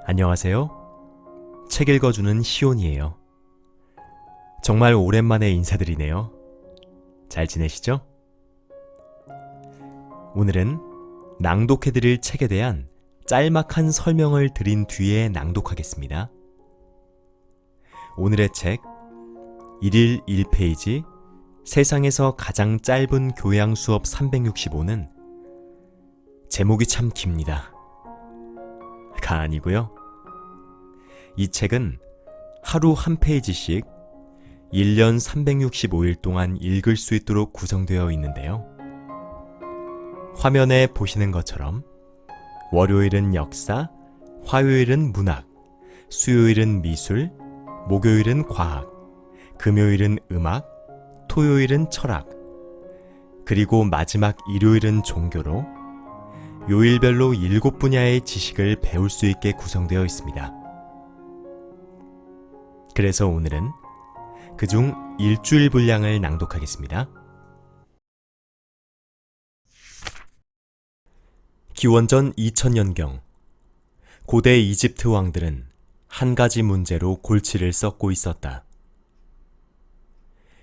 안녕하세요. 책 읽어주는 시온이에요. 정말 오랜만에 인사드리네요. 잘 지내시죠? 오늘은 낭독해드릴 책에 대한 짤막한 설명을 드린 뒤에 낭독하겠습니다. 오늘의 책 1일 1페이지 세상에서 가장 짧은 교양 수업 365는 제목이 참 깁니다. 가 아니고요. 이 책은 하루 한 페이지씩 1년 365일 동안 읽을 수 있도록 구성되어 있는데요. 화면에 보시는 것처럼 월요일은 역사, 화요일은 문학, 수요일은 미술, 목요일은 과학, 금요일은 음악, 토요일은 철학, 그리고 마지막 일요일은 종교로 요일별로 7분야의 지식을 배울 수 있게 구성되어 있습니다. 그래서 오늘은 그중 일주일 분량을 낭독하겠습니다. 기원전 2000년경 고대 이집트 왕들은 한 가지 문제로 골치를 썩고 있었다.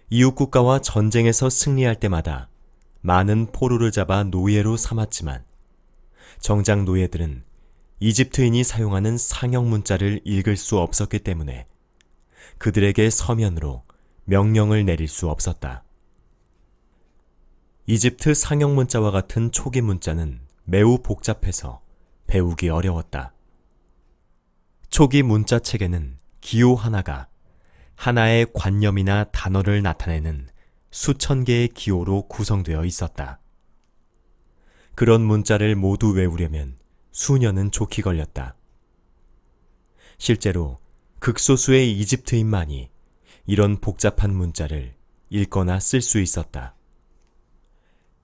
이웃 국가와 전쟁에서 승리할 때마다 많은 포로를 잡아 노예로 삼았지만 정작 노예들은 이집트인이 사용하는 상형 문자를 읽을 수 없었기 때문에 그들에게 서면으로 명령을 내릴 수 없었다. 이집트 상형 문자와 같은 초기 문자는 매우 복잡해서 배우기 어려웠다. 초기 문자 책에는 기호 하나가 하나의 관념이나 단어를 나타내는 수천 개의 기호로 구성되어 있었다. 그런 문자를 모두 외우려면 수년은 좋게 걸렸다. 실제로 극소수의 이집트인만이 이런 복잡한 문자를 읽거나 쓸 수 있었다.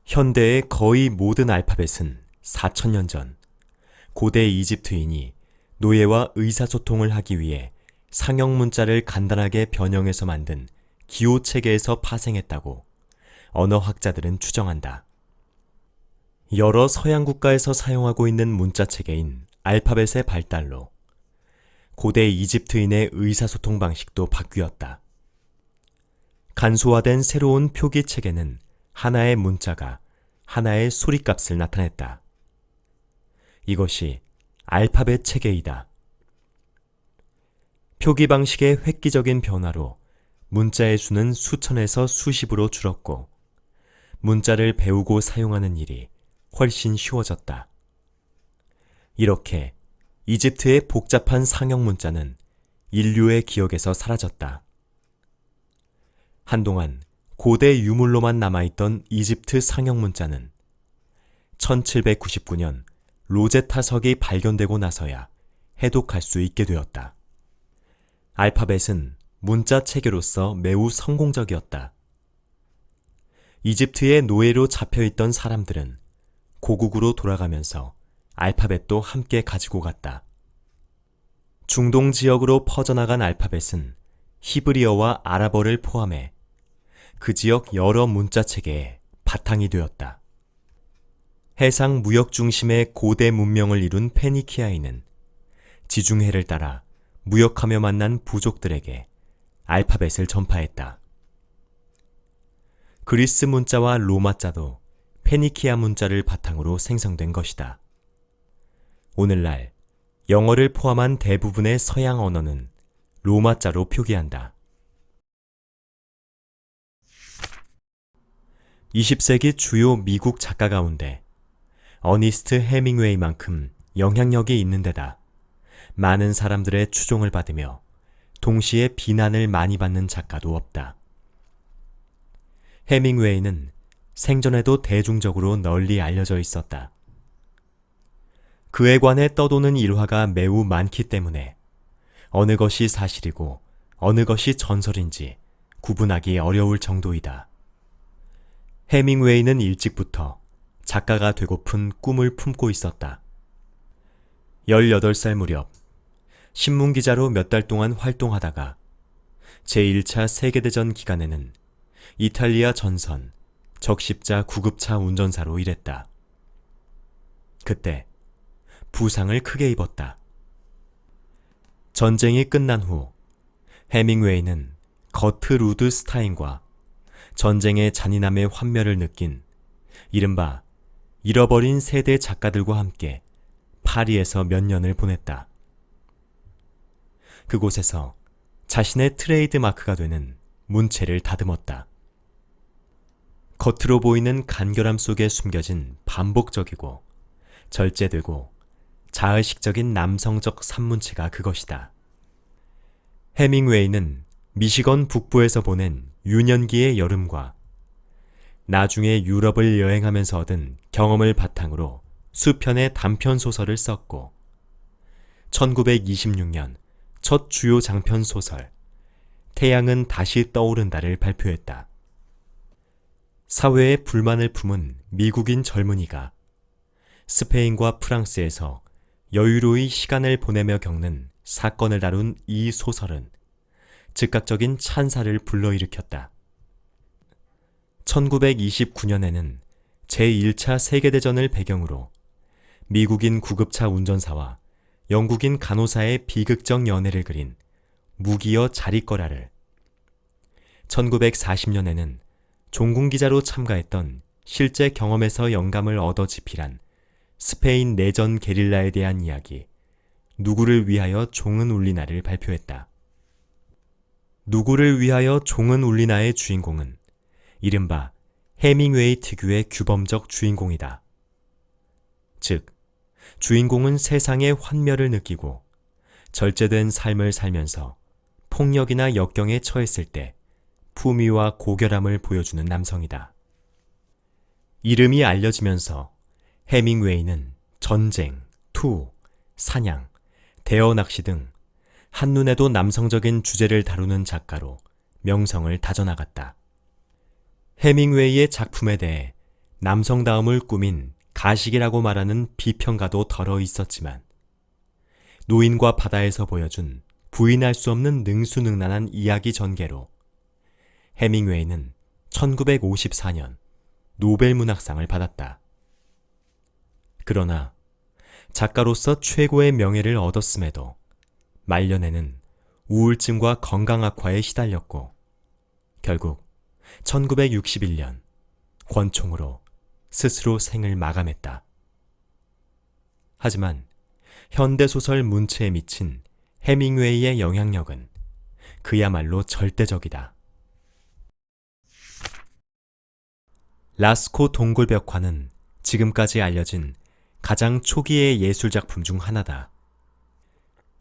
현대의 거의 모든 알파벳은 4000년 전 고대 이집트인이 노예와 의사소통을 하기 위해 상형 문자를 간단하게 변형해서 만든 기호 체계에서 파생했다고 언어학자들은 추정한다. 여러 서양 국가에서 사용하고 있는 문자 체계인 알파벳의 발달로 고대 이집트인의 의사소통 방식도 바뀌었다. 간소화된 새로운 표기 체계는 하나의 문자가 하나의 소리값을 나타냈다. 이것이 알파벳 체계이다. 표기 방식의 획기적인 변화로 문자의 수는 수천에서 수십으로 줄었고 문자를 배우고 사용하는 일이 훨씬 쉬워졌다. 이렇게 이집트의 복잡한 상형 문자는 인류의 기억에서 사라졌다. 한동안 고대 유물로만 남아있던 이집트 상형 문자는 1799년 로제타 석이 발견되고 나서야 해독할 수 있게 되었다. 알파벳은 문자 체계로서 매우 성공적이었다. 이집트의 노예로 잡혀있던 사람들은 고국으로 돌아가면서 알파벳도 함께 가지고 갔다. 중동 지역으로 퍼져나간 알파벳은 히브리어와 아랍어를 포함해 그 지역 여러 문자 체계의 바탕이 되었다. 해상 무역 중심의 고대 문명을 이룬 페니키아인은 지중해를 따라 무역하며 만난 부족들에게 알파벳을 전파했다. 그리스 문자와 로마자도 페니키아 문자를 바탕으로 생성된 것이다. 오늘날 영어를 포함한 대부분의 서양 언어는 로마자로 표기한다. 20세기 주요 미국 작가 가운데 어니스트 해밍웨이만큼 영향력이 있는 데다 많은 사람들의 추종을 받으며 동시에 비난을 많이 받는 작가도 없다. 해밍웨이는 생전에도 대중적으로 널리 알려져 있었다. 그에 관해 떠도는 일화가 매우 많기 때문에 어느 것이 사실이고 어느 것이 전설인지 구분하기 어려울 정도이다. 해밍웨이는 일찍부터 작가가 되고픈 꿈을 품고 있었다. 18살 무렵 신문기자로 몇 달 동안 활동하다가 제1차 세계대전 기간에는 이탈리아 전선 적십자 구급차 운전사로 일했다. 그때 부상을 크게 입었다. 전쟁이 끝난 후 해밍웨이는 거트루드 스타인과 전쟁의 잔인함의 환멸을 느낀 이른바 잃어버린 세대 작가들과 함께 파리에서 몇 년을 보냈다. 그곳에서 자신의 트레이드 마크가 되는 문체를 다듬었다. 겉으로 보이는 간결함 속에 숨겨진 반복적이고 절제되고 자의식적인 남성적 산문체가 그것이다. 해밍웨이는 미시건 북부에서 보낸 유년기의 여름과 나중에 유럽을 여행하면서 얻은 경험을 바탕으로 수편의 단편 소설을 썼고 1926년 첫 주요 장편 소설 태양은 다시 떠오른다를 발표했다. 사회에 불만을 품은 미국인 젊은이가 스페인과 프랑스에서 여유로이 시간을 보내며 겪는 사건을 다룬 이 소설은 즉각적인 찬사를 불러일으켰다. 1929년에는 제1차 세계대전을 배경으로 미국인 구급차 운전사와 영국인 간호사의 비극적 연애를 그린 무기여 자리거라를, 1940년에는 종군기자로 참가했던 실제 경험에서 영감을 얻어 집필한 스페인 내전 게릴라에 대한 이야기 누구를 위하여 종은 울리나를 발표했다. 누구를 위하여 종은 울리나의 주인공은 이른바 해밍웨이 특유의 규범적 주인공이다. 즉, 주인공은 세상의 환멸을 느끼고 절제된 삶을 살면서 폭력이나 역경에 처했을 때 품위와 고결함을 보여주는 남성이다. 이름이 알려지면서 해밍웨이는 전쟁, 투, 사냥, 대어 낚시 등 한눈에도 남성적인 주제를 다루는 작가로 명성을 다져나갔다. 해밍웨이의 작품에 대해 남성다움을 꾸민 가식이라고 말하는 비평가도 덜어 있었지만 노인과 바다에서 보여준 부인할 수 없는 능수능란한 이야기 전개로 해밍웨이는 1954년 노벨문학상을 받았다. 그러나 작가로서 최고의 명예를 얻었음에도 말년에는 우울증과 건강 악화에 시달렸고 결국 1961년 권총으로 스스로 생을 마감했다. 하지만 현대소설 문체에 미친 해밍웨이의 영향력은 그야말로 절대적이다. 라스코 동굴벽화는 지금까지 알려진 가장 초기의 예술작품 중 하나다.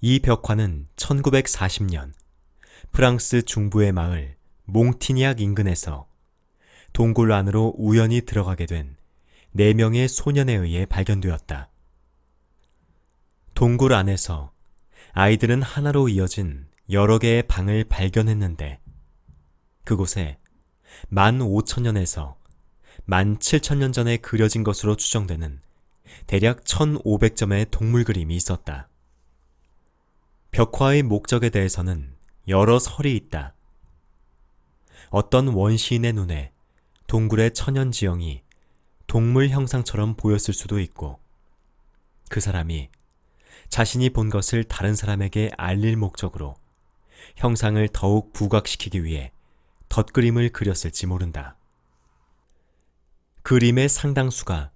이 벽화는 1940년 프랑스 중부의 마을 몽티니악 인근에서 동굴 안으로 우연히 들어가게 된 4명의 소년에 의해 발견되었다. 동굴 안에서 아이들은 하나로 이어진 여러 개의 방을 발견했는데 그곳에 15,000년에서 17,000년 전에 그려진 것으로 추정되는 대략 1,500점의 동물 그림이 있었다. 벽화의 목적에 대해서는 여러 설이 있다. 어떤 원시인의 눈에 동굴의 천연지형이 동물 형상처럼 보였을 수도 있고 그 사람이 자신이 본 것을 다른 사람에게 알릴 목적으로 형상을 더욱 부각시키기 위해 덧그림을 그렸을지 모른다. 그림의 상당수가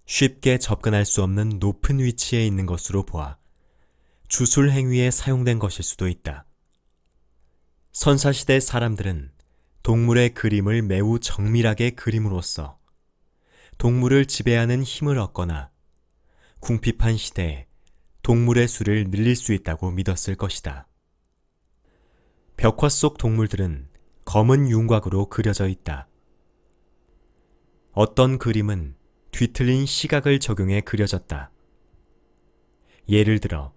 쉽게 접근할 수 없는 높은 위치에 있는 것으로 보아 주술 행위에 사용된 것일 수도 있다. 선사시대 사람들은 동물의 그림을 매우 정밀하게 그림으로써 동물을 지배하는 힘을 얻거나 궁핍한 시대에 동물의 수를 늘릴 수 있다고 믿었을 것이다. 벽화 속 동물들은 검은 윤곽으로 그려져 있다. 어떤 그림은 뒤틀린 시각을 적용해 그려졌다. 예를 들어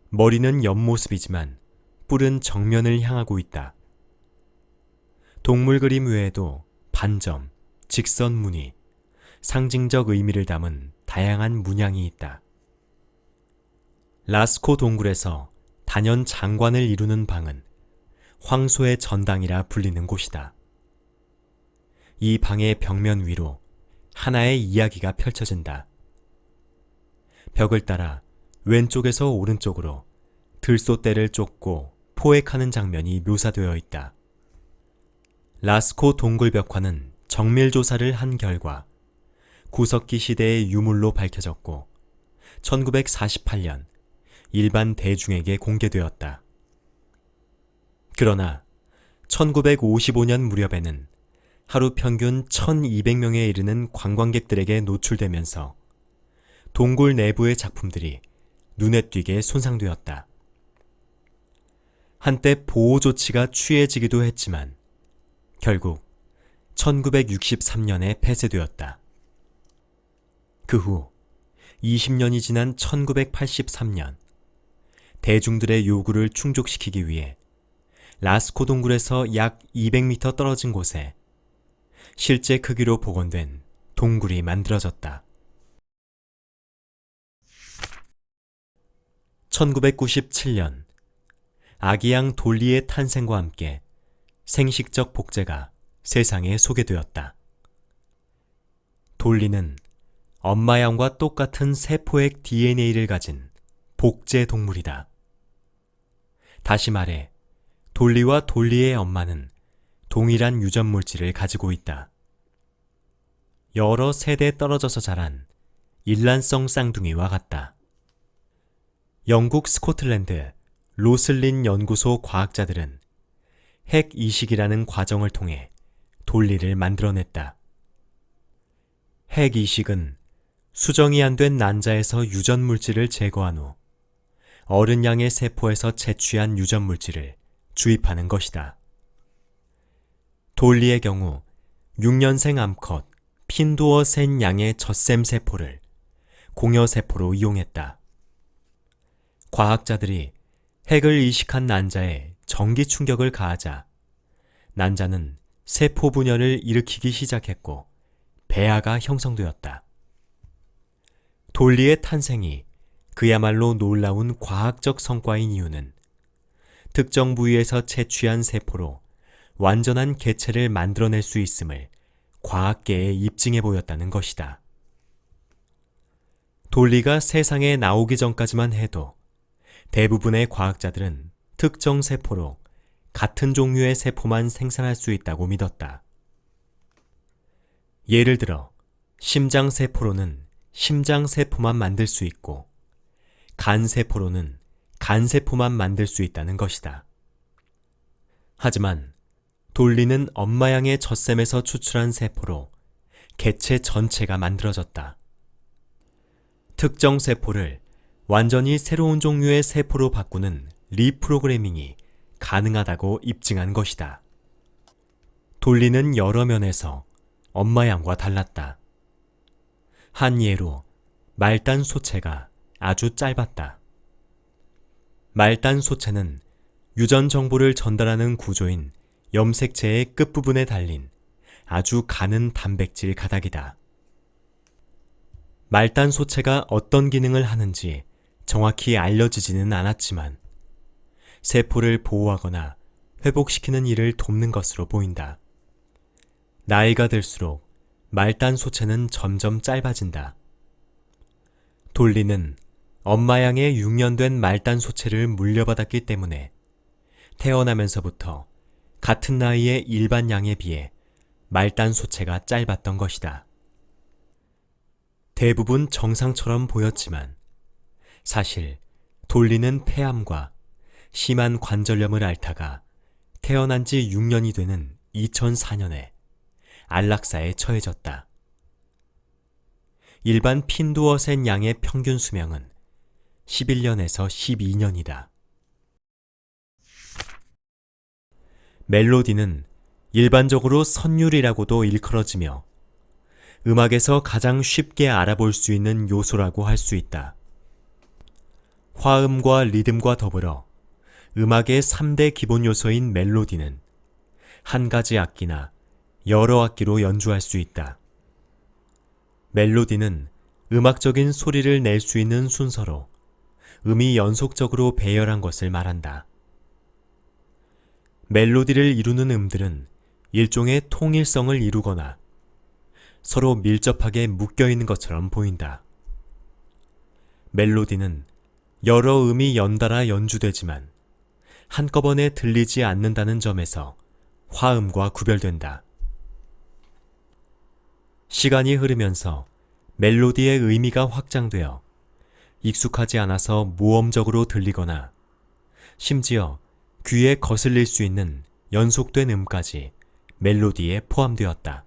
머리는 옆모습이지만 뿔은 정면을 향하고 있다. 동물 그림 외에도 반점, 직선 무늬, 상징적 의미를 담은 다양한 문양이 있다. 라스코 동굴에서 단연 장관을 이루는 방은 황소의 전당이라 불리는 곳이다. 이 방의 벽면 위로 하나의 이야기가 펼쳐진다. 벽을 따라 왼쪽에서 오른쪽으로 들소떼를 쫓고 포획하는 장면이 묘사되어 있다. 라스코 동굴벽화는 정밀조사를 한 결과 구석기 시대의 유물로 밝혀졌고 1948년 일반 대중에게 공개되었다. 그러나 1955년 무렵에는 하루 평균 1200명에 이르는 관광객들에게 노출되면서 동굴 내부의 작품들이 눈에 띄게 손상되었다. 한때 보호 조치가 취해지기도 했지만 결국 1963년에 폐쇄되었다. 그 후 20년이 지난 1983년 대중들의 요구를 충족시키기 위해 라스코 동굴에서 약 200m 떨어진 곳에 실제 크기로 복원된 동굴이 만들어졌다. 1997년 아기양 돌리의 탄생과 함께 생식적 복제가 세상에 소개되었다. 돌리는 엄마 양과 똑같은 세포액 DNA를 가진 복제 동물이다. 다시 말해 돌리와 돌리의 엄마는 동일한 유전 물질을 가지고 있다. 여러 세대 떨어져서 자란 일란성 쌍둥이와 같다. 영국 스코틀랜드 로슬린 연구소 과학자들은 핵 이식이라는 과정을 통해 돌리를 만들어냈다. 핵 이식은 수정이 안 된 난자에서 유전 물질을 제거한 후 어른 양의 세포에서 채취한 유전 물질을 주입하는 것이다. 돌리의 경우 6년생 암컷 핀도어 센 양의 젖샘 세포를 공여 세포로 이용했다. 과학자들이 핵을 이식한 난자에 전기 충격을 가하자 난자는 세포 분열을 일으키기 시작했고 배아가 형성되었다. 돌리의 탄생이 그야말로 놀라운 과학적 성과인 이유는 특정 부위에서 채취한 세포로 완전한 개체를 만들어낼 수 있음을 과학계에 입증해 보였다는 것이다. 돌리가 세상에 나오기 전까지만 해도 대부분의 과학자들은 특정 세포로 같은 종류의 세포만 생산할 수 있다고 믿었다. 예를 들어 심장 세포로는 심장 세포만 만들 수 있고 간 세포로는 간 세포만 만들 수 있다는 것이다. 하지만 돌리는 엄마 양의 젖샘에서 추출한 세포로 개체 전체가 만들어졌다. 특정 세포를 완전히 새로운 종류의 세포로 바꾸는 리프로그래밍이 가능하다고 입증한 것이다. 돌리는 여러 면에서 엄마 양과 달랐다. 한 예로 말단 소체가 아주 짧았다. 말단 소체는 유전 정보를 전달하는 구조인 염색체의 끝부분에 달린 아주 가는 단백질 가닥이다. 말단 소체가 어떤 기능을 하는지 정확히 알려지지는 않았지만 세포를 보호하거나 회복시키는 일을 돕는 것으로 보인다. 나이가 들수록 말단 소체는 점점 짧아진다. 돌리는 엄마 양의 6년 된 말단 소체를 물려받았기 때문에 태어나면서부터 같은 나이의 일반 양에 비해 말단 소체가 짧았던 것이다. 대부분 정상처럼 보였지만 사실 돌리는 폐암과 심한 관절염을 앓다가 태어난 지 6년이 되는 2004년에 안락사에 처해졌다. 일반 핀도어센 양의 평균 수명은 11년에서 12년이다. 멜로디는 일반적으로 선율이라고도 일컬어지며 음악에서 가장 쉽게 알아볼 수 있는 요소라고 할 수 있다. 화음과 리듬과 더불어 음악의 3대 기본 요소인 멜로디는 한 가지 악기나 여러 악기로 연주할 수 있다. 멜로디는 음악적인 소리를 낼 수 있는 순서로 음이 연속적으로 배열한 것을 말한다. 멜로디를 이루는 음들은 일종의 통일성을 이루거나 서로 밀접하게 묶여 있는 것처럼 보인다. 멜로디는 여러 음이 연달아 연주되지만 한꺼번에 들리지 않는다는 점에서 화음과 구별된다. 시간이 흐르면서 멜로디의 의미가 확장되어 익숙하지 않아서 모험적으로 들리거나 심지어 귀에 거슬릴 수 있는 연속된 음까지 멜로디에 포함되었다.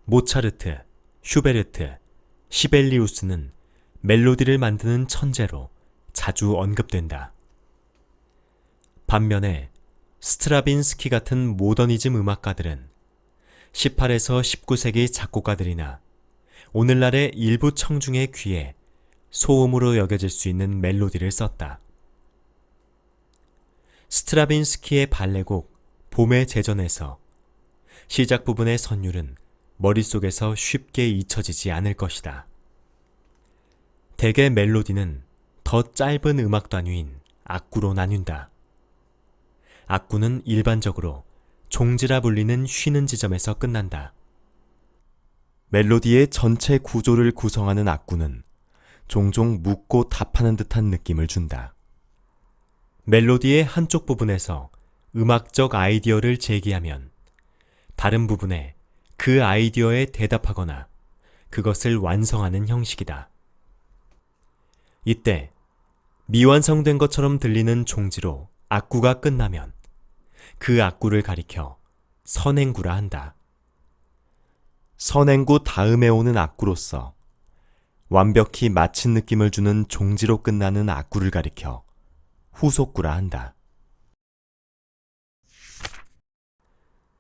모차르트, 슈베르트, 시벨리우스는 멜로디를 만드는 천재로 자주 언급된다. 반면에 스트라빈스키 같은 모더니즘 음악가들은 18에서 19세기 작곡가들이나 오늘날의 일부 청중의 귀에 소음으로 여겨질 수 있는 멜로디를 썼다. 스트라빈스키의 발레곡 봄의 제전에서 시작 부분의 선율은 머릿속에서 쉽게 잊혀지지 않을 것이다. 대개 멜로디는 더 짧은 음악 단위인 악구로 나뉜다. 악구는 일반적으로 종지라 불리는 쉬는 지점에서 끝난다. 멜로디의 전체 구조를 구성하는 악구는 종종 묻고 답하는 듯한 느낌을 준다. 멜로디의 한쪽 부분에서 음악적 아이디어를 제기하면 다른 부분에 그 아이디어에 대답하거나 그것을 완성하는 형식이다. 이때 미완성된 것처럼 들리는 종지로 악구가 끝나면 그 악구를 가리켜 선행구라 한다. 선행구 다음에 오는 악구로서 완벽히 마친 느낌을 주는 종지로 끝나는 악구를 가리켜 후속구라 한다.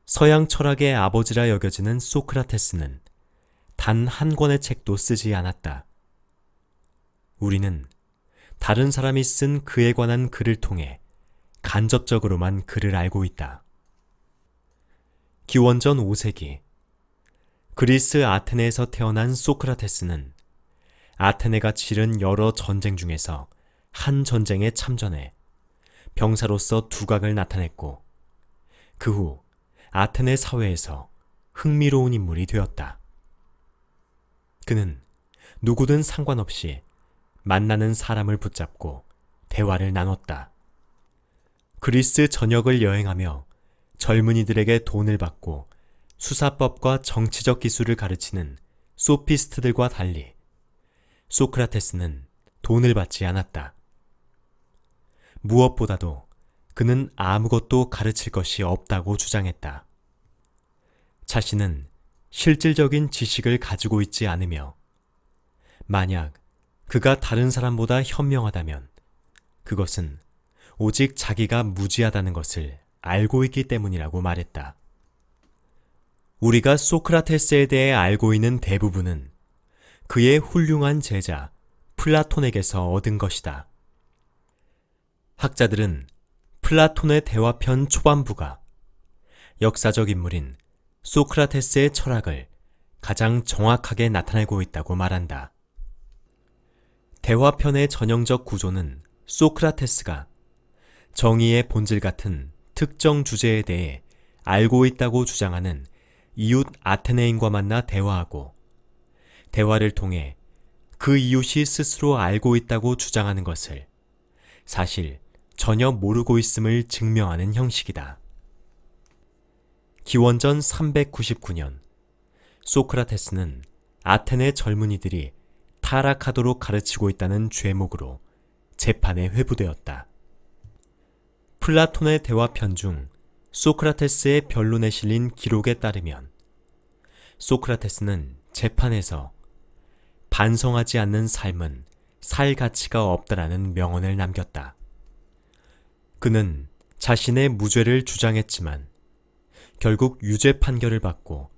서양 철학의 아버지라 여겨지는 소크라테스는 단 한 권의 책도 쓰지 않았다. 우리는 다른 사람이 쓴 그에 관한 글을 통해 간접적으로만 그를 알고 있다. 기원전 5세기 그리스 아테네에서 태어난 소크라테스는 아테네가 치른 여러 전쟁 중에서 한 전쟁에 참전해 병사로서 두각을 나타냈고 그 후 아테네 사회에서 흥미로운 인물이 되었다. 그는 누구든 상관없이 만나는 사람을 붙잡고 대화를 나눴다. 그리스 전역을 여행하며 젊은이들에게 돈을 받고 수사법과 정치적 기술을 가르치는 소피스트들과 달리 소크라테스는 돈을 받지 않았다. 무엇보다도 그는 아무것도 가르칠 것이 없다고 주장했다. 자신은 실질적인 지식을 가지고 있지 않으며 만약 그가 다른 사람보다 현명하다면 그것은 오직 자기가 무지하다는 것을 알고 있기 때문이라고 말했다. 우리가 소크라테스에 대해 알고 있는 대부분은 그의 훌륭한 제자 플라톤에게서 얻은 것이다. 학자들은 플라톤의 대화편 초반부가 역사적 인물인 소크라테스의 철학을 가장 정확하게 나타내고 있다고 말한다. 대화편의 전형적 구조는 소크라테스가 정의의 본질 같은 특정 주제에 대해 알고 있다고 주장하는 이웃 아테네인과 만나 대화하고 대화를 통해 그 이웃이 스스로 알고 있다고 주장하는 것을 사실 전혀 모르고 있음을 증명하는 형식이다. 기원전 399년 소크라테스는 아테네 젊은이들이 타락하도록 가르치고 있다는 죄목으로 재판에 회부되었다. 플라톤의 대화편 중 소크라테스의 변론에 실린 기록에 따르면 소크라테스는 재판에서 반성하지 않는 삶은 살 가치가 없다라는 명언을 남겼다. 그는 자신의 무죄를 주장했지만 결국 유죄 판결을 받고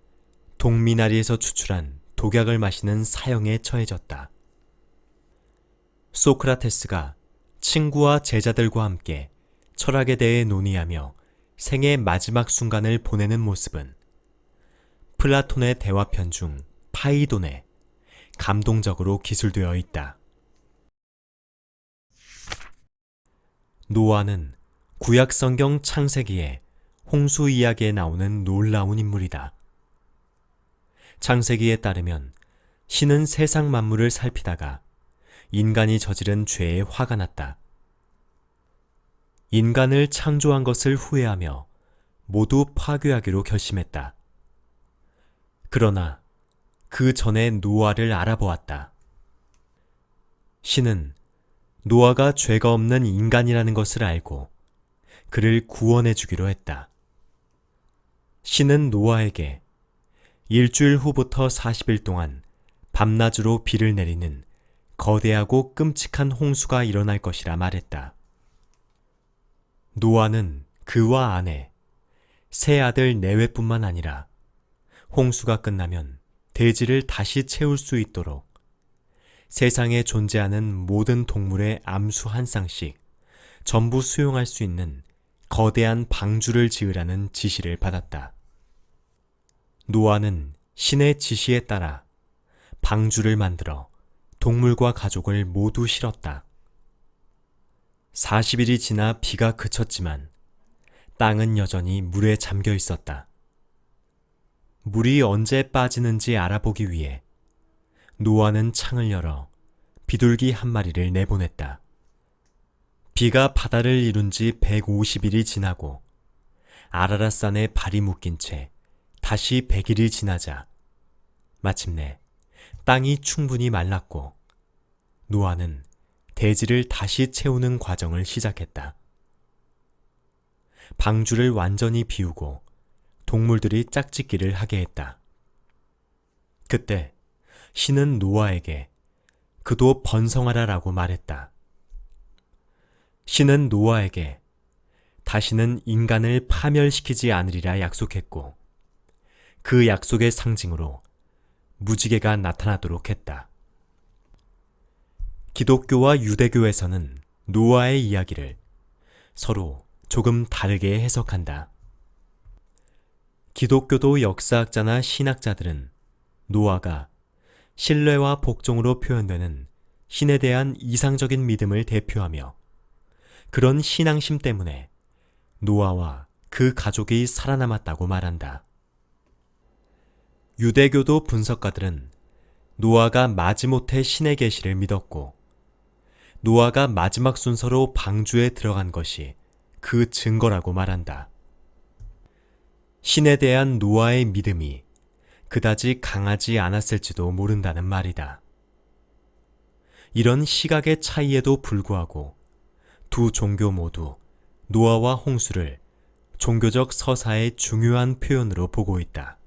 동미나리에서 추출한 독약을 마시는 사형에 처해졌다. 소크라테스가 친구와 제자들과 함께 철학에 대해 논의하며 생의 마지막 순간을 보내는 모습은 플라톤의 대화편 중 파이돈에 감동적으로 기술되어 있다. 노아는 구약 성경 창세기에 홍수 이야기에 나오는 놀라운 인물이다. 창세기에 따르면 신은 세상 만물을 살피다가 인간이 저지른 죄에 화가 났다. 인간을 창조한 것을 후회하며 모두 파괴하기로 결심했다. 그러나 그 전에 노아를 알아보았다. 신은 노아가 죄가 없는 인간이라는 것을 알고 그를 구원해 주기로 했다. 신은 노아에게 일주일 후부터 40일 동안 밤낮으로 비를 내리는 거대하고 끔찍한 홍수가 일어날 것이라 말했다. 노아는 그와 아내, 세 아들 내외뿐만 아니라 홍수가 끝나면 대지를 다시 채울 수 있도록 세상에 존재하는 모든 동물의 암수 한 쌍씩 전부 수용할 수 있는 거대한 방주를 지으라는 지시를 받았다. 노아는 신의 지시에 따라 방주를 만들어 동물과 가족을 모두 실었다. 40일이 지나 비가 그쳤지만 땅은 여전히 물에 잠겨 있었다. 물이 언제 빠지는지 알아보기 위해 노아는 창을 열어 비둘기 한 마리를 내보냈다. 비가 바다를 이룬 지 150일이 지나고 아라랏산에 발이 묶인 채 다시 100일이 지나자 마침내 땅이 충분히 말랐고 노아는 대지를 다시 채우는 과정을 시작했다. 방주를 완전히 비우고 동물들이 짝짓기를 하게 했다. 그때 신은 노아에게 그도 번성하라라고 말했다. 신은 노아에게 다시는 인간을 파멸시키지 않으리라 약속했고 그 약속의 상징으로 무지개가 나타나도록 했다. 기독교와 유대교에서는 노아의 이야기를 서로 조금 다르게 해석한다. 기독교도 역사학자나 신학자들은 노아가 신뢰와 복종으로 표현되는 신에 대한 이상적인 믿음을 대표하며 그런 신앙심 때문에 노아와 그 가족이 살아남았다고 말한다. 유대교도 분석가들은 노아가 마지못해 신의 계시를 믿었고 노아가 마지막 순서로 방주에 들어간 것이 그 증거라고 말한다. 신에 대한 노아의 믿음이 그다지 강하지 않았을지도 모른다는 말이다. 이런 시각의 차이에도 불구하고 두 종교 모두 노아와 홍수를 종교적 서사의 중요한 표현으로 보고 있다.